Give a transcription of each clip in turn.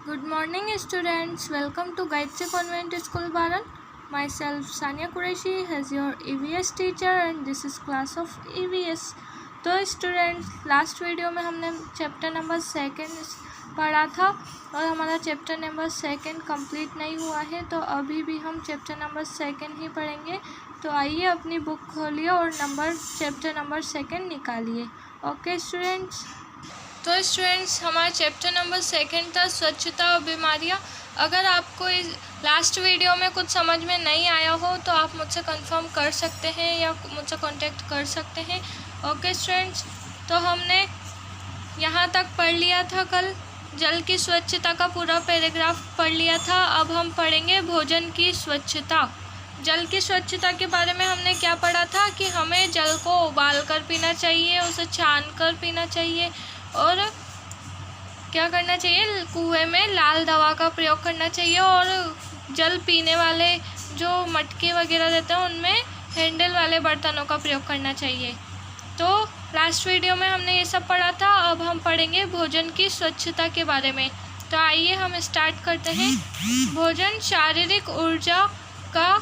Good morning, students. Welcome to Gayatri Convent School, Baran. Myself, Sania Qureshi, as your EVS teacher, and this is class of EVS. तो students, last video में हमने chapter number 2 पढ़ा था और हमारा chapter number 2 complete नहीं हुआ है, तो अभी भी हम चैप्टर नंबर 2 ही पढ़ेंगे। तो आइए अपनी बुक खोलिए और चैप्टर नंबर 2 निकालिए। ओके स्टूडेंट्स, तो स्टूडेंट्स हमारा चैप्टर नंबर 2 था स्वच्छता और बीमारियां। अगर आपको इस लास्ट वीडियो में कुछ समझ में नहीं आया हो तो आप मुझसे कंफर्म कर सकते हैं या मुझसे कांटेक्ट कर सकते हैं। ओके स्टूडेंट्स, तो हमने यहाँ तक पढ़ लिया था कल, जल की स्वच्छता का पूरा पैराग्राफ पढ़ लिया था। अब हम पढ़ेंगे भोजन की स्वच्छता। जल की स्वच्छता के बारे में हमने क्या पढ़ा था कि हमें जल को उबाल कर पीना चाहिए, उसे छान कर पीना चाहिए और क्या करना चाहिए, कुएं में लाल दवा का प्रयोग करना चाहिए और जल पीने वाले जो मटके वगैरह रहते हैं उनमें हैंडल वाले बर्तनों का प्रयोग करना चाहिए। तो लास्ट वीडियो में हमने ये सब पढ़ा था। अब हम पढ़ेंगे भोजन की स्वच्छता के बारे में। तो आइए हम स्टार्ट करते हैं। भोजन शारीरिक ऊर्जा का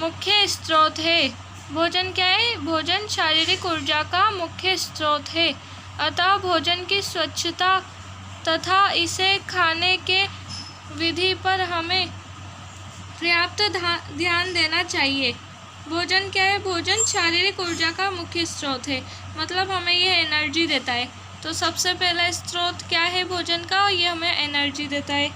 मुख्य स्रोत है। भोजन क्या है? भोजन शारीरिक ऊर्जा का मुख्य स्रोत है। अतः भोजन की स्वच्छता तथा इसे खाने के विधि पर हमें पर्याप्त ध्यान देना चाहिए। भोजन क्या है? भोजन शारीरिक ऊर्जा का मुख्य स्रोत है, मतलब हमें ये एनर्जी देता है। तो सबसे पहला स्रोत क्या है भोजन का? ये हमें एनर्जी देता है।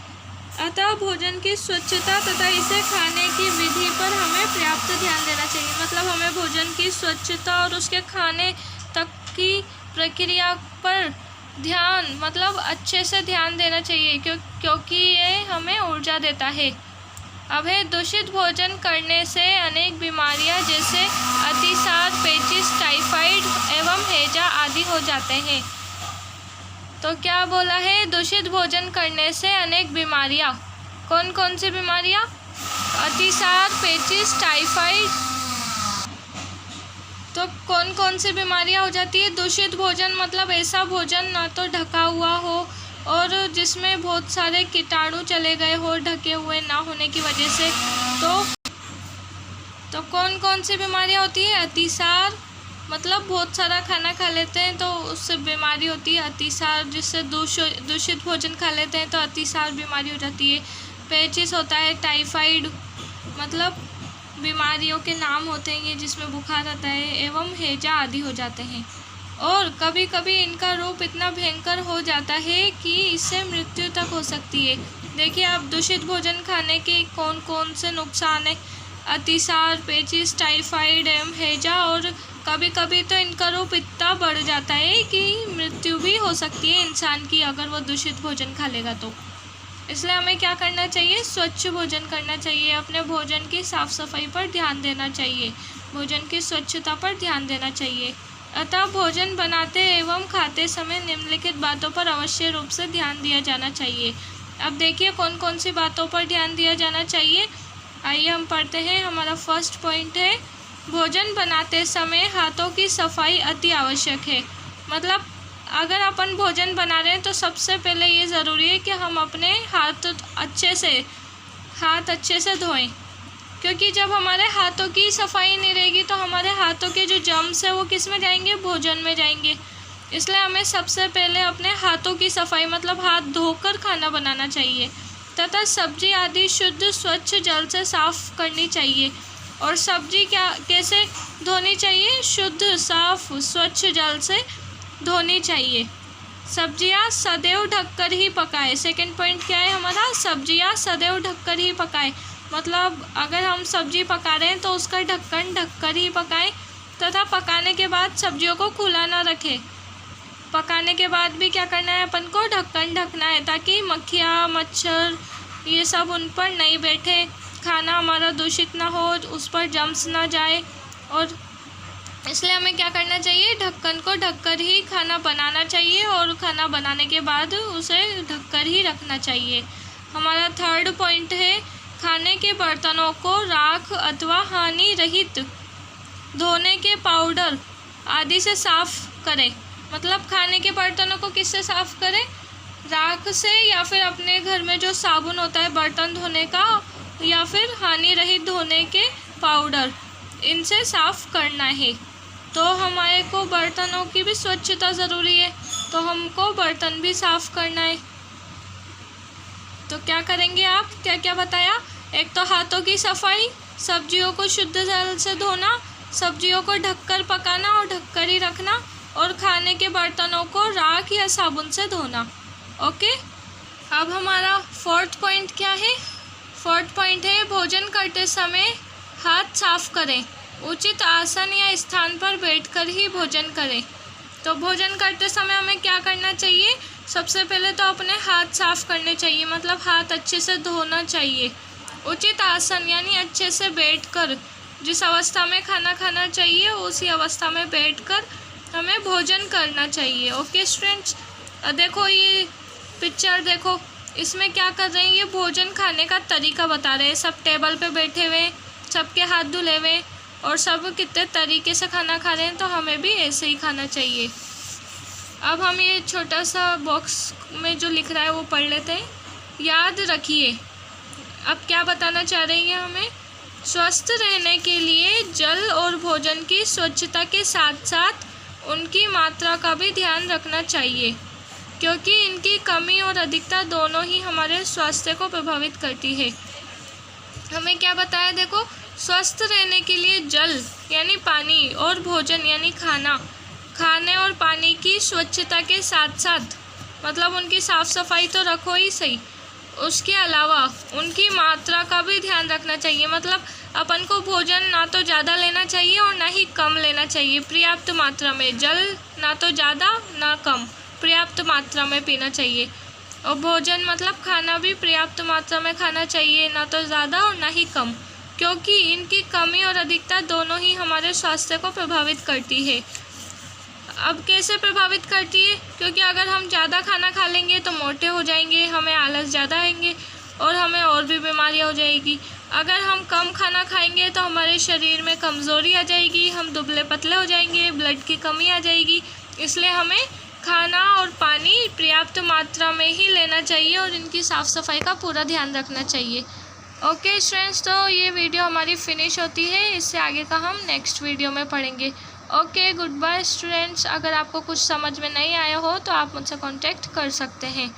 अतः भोजन की स्वच्छता तथा इसे खाने की विधि पर हमें पर्याप्त ध्यान देना चाहिए, मतलब हमें भोजन की स्वच्छता और उसके खाने तक की प्रक्रिया पर ध्यान, मतलब अच्छे से ध्यान देना चाहिए क्योंकि ये हमें ऊर्जा देता है। अब है, दूषित भोजन करने से अनेक बीमारियां जैसे अतिसार, पेचिश, टाइफाइड एवं हैजा आदि हो जाते हैं। तो क्या बोला है? दूषित भोजन करने से अनेक बीमारियां। कौन कौन सी बीमारियां? अतिसार, पेचिश, टाइफाइड। तो कौन कौन सी बीमारियां हो जाती है? दूषित भोजन मतलब ऐसा भोजन ना तो ढका हुआ हो और जिसमें बहुत सारे कीटाणु चले गए हो ढके हुए ना होने की वजह से। तो कौन कौन सी बीमारियां होती है? अतिसार मतलब बहुत सारा खाना खा लेते हैं तो उससे बीमारी होती है अतिसार, जिससे दूषित भोजन खा लेते हैं तो अतिसार बीमारी हो जाती है। पेचिश होता है, टाइफाइड मतलब बीमारियों के नाम होते हैं ये, जिसमें बुखार आता है, एवं हैजा आदि हो जाते हैं। और कभी कभी इनका रूप इतना भयंकर हो जाता है कि इससे मृत्यु तक हो सकती है। देखिए आप, दूषित भोजन खाने के कौन कौन से नुकसान है? अतिसार, पेचिश, टाइफाइड एवं हैजा, और कभी कभी तो इनका रूप इतना बढ़ जाता है कि मृत्यु भी हो सकती है इंसान की अगर वो दूषित भोजन खा लेगा तो। इसलिए हमें क्या करना चाहिए? स्वच्छ भोजन करना चाहिए। अपने भोजन की साफ सफाई पर ध्यान देना चाहिए, भोजन की स्वच्छता पर ध्यान देना चाहिए। अतः भोजन बनाते एवं खाते समय निम्नलिखित बातों पर अवश्य रूप से ध्यान दिया जाना चाहिए। अब देखिए कौन कौन सी बातों पर ध्यान दिया जाना चाहिए। आइए हम पढ़ते हैं। हमारा फर्स्ट पॉइंट है, भोजन बनाते समय हाथों की सफाई अति आवश्यक है। मतलब अगर अपन भोजन बना रहे हैं तो सबसे पहले ये ज़रूरी है कि हम अपने हाथ अच्छे से धोएं, क्योंकि जब हमारे हाथों की सफाई नहीं रहेगी तो हमारे हाथों के जो जर्म्स है वो किस में जाएंगे? भोजन में जाएंगे। इसलिए हमें सबसे पहले अपने हाथों की सफाई मतलब हाथ धोकर खाना बनाना चाहिए तथा सब्जी आदि शुद्ध स्वच्छ जल से साफ करनी चाहिए। और सब्जी कैसे धोनी चाहिए? शुद्ध साफ स्वच्छ जल से धोनी चाहिए। सब्जियां सदैव ढककर ही पकाएं। सेकंड पॉइंट क्या है हमारा? सब्जियां सदैव ढककर ही पकाएं। मतलब अगर हम सब्जी पका रहे हैं तो उसका ढक्कन ढककर ही पकाएं तथा पकाने के बाद सब्जियों को खुला ना रखें। पकाने के बाद भी क्या करना है? अपन को ढक्कन ढकना है ताकि मक्खियाँ, मच्छर ये सब उन पर नहीं बैठे, खाना हमारा दूषित ना हो, उस पर जम्स ना जाए। और इसलिए हमें क्या करना चाहिए? ढक्कन को ढककर ही खाना बनाना चाहिए और खाना बनाने के बाद उसे ढककर ही रखना चाहिए। हमारा थर्ड पॉइंट है, खाने के बर्तनों को राख अथवा हानि रहित धोने के पाउडर आदि से साफ करें। मतलब खाने के बर्तनों को किससे साफ करें? राख से या फिर अपने घर में जो साबुन होता है बर्तन धोने का या फिर हानि रहित धोने के पाउडर, इनसे साफ़ करना है। तो हमारे को बर्तनों की भी स्वच्छता ज़रूरी है, तो हमको बर्तन भी साफ़ करना है। तो क्या करेंगे आप, क्या क्या बताया? एक तो हाथों की सफाई, सब्जियों को शुद्ध जल से धोना, सब्जियों को ढककर पकाना और ढककर ही रखना, और खाने के बर्तनों को राख या साबुन से धोना। ओके, अब हमारा फोर्थ पॉइंट क्या है? फोर्थ पॉइंट है भोजन करते समय हाथ साफ करें, उचित आसन या स्थान पर बैठकर ही भोजन करें। तो भोजन करते समय हमें क्या करना चाहिए? सबसे पहले तो अपने हाथ साफ करने चाहिए, मतलब हाथ अच्छे से धोना चाहिए। उचित आसन यानी अच्छे से बैठकर, जिस अवस्था में खाना खाना चाहिए उसी अवस्था में बैठकर हमें भोजन करना चाहिए। ओके स्टूडेंट्स, देखो ये पिक्चर देखो, इसमें क्या कर रहे हैं? ये भोजन खाने का तरीका बता रहे हैं। सब टेबल पे बैठे हुए, सबके हाथ धुले हुए और सब कितने तरीके से खाना खा रहे हैं, तो हमें भी ऐसे ही खाना चाहिए। अब हम ये छोटा सा बॉक्स में जो लिख रहा है वो पढ़ लेते हैं। याद रखिए, अब क्या बताना चाह रही है हमें? स्वस्थ रहने के लिए जल और भोजन की स्वच्छता के साथ साथ उनकी मात्रा का भी ध्यान रखना चाहिए, क्योंकि इनकी कमी और अधिकता दोनों ही हमारे स्वास्थ्य को प्रभावित करती है। हमें क्या बताया? देखो, स्वस्थ रहने के लिए जल यानी पानी और भोजन यानी खाने और पानी की स्वच्छता के साथ साथ, मतलब उनकी साफ़ सफाई तो रखो ही सही, उसके अलावा उनकी मात्रा का भी ध्यान रखना चाहिए। मतलब अपन को भोजन ना तो ज़्यादा लेना चाहिए और ना ही कम लेना चाहिए। पर्याप्त मात्रा में जल, ना तो ज़्यादा ना कम, पर्याप्त मात्रा में पीना चाहिए। और भोजन मतलब खाना भी पर्याप्त मात्रा में खाना चाहिए, ना तो ज़्यादा और ना ही कम, क्योंकि इनकी कमी और अधिकता दोनों ही हमारे स्वास्थ्य को प्रभावित करती है। अब कैसे प्रभावित करती है? क्योंकि अगर हम ज़्यादा खाना खा लेंगे तो मोटे हो जाएंगे, हमें आलस ज़्यादा आएंगे और हमें और भी बीमारियाँ हो जाएगी। अगर हम कम खाना खाएंगे तो हमारे शरीर में कमज़ोरी आ जाएगी, हम दुबले पतले हो जाएंगे, ब्लड की कमी आ जाएगी। इसलिए हमें खाना और पानी पर्याप्त मात्रा में ही लेना चाहिए और इनकी साफ़ सफाई का पूरा ध्यान रखना चाहिए। ओके स्टूडेंट्स, तो ये वीडियो हमारी फिनिश होती है। इससे आगे का हम नेक्स्ट वीडियो में पढ़ेंगे। Okay, goodbye students. अगर आपको कुछ समझ में नहीं आया हो तो आप मुझसे कांटेक्ट कर सकते हैं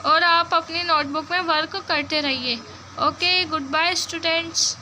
और आप अपनी नोटबुक में वर्क करते रहिए। Okay, goodbye students.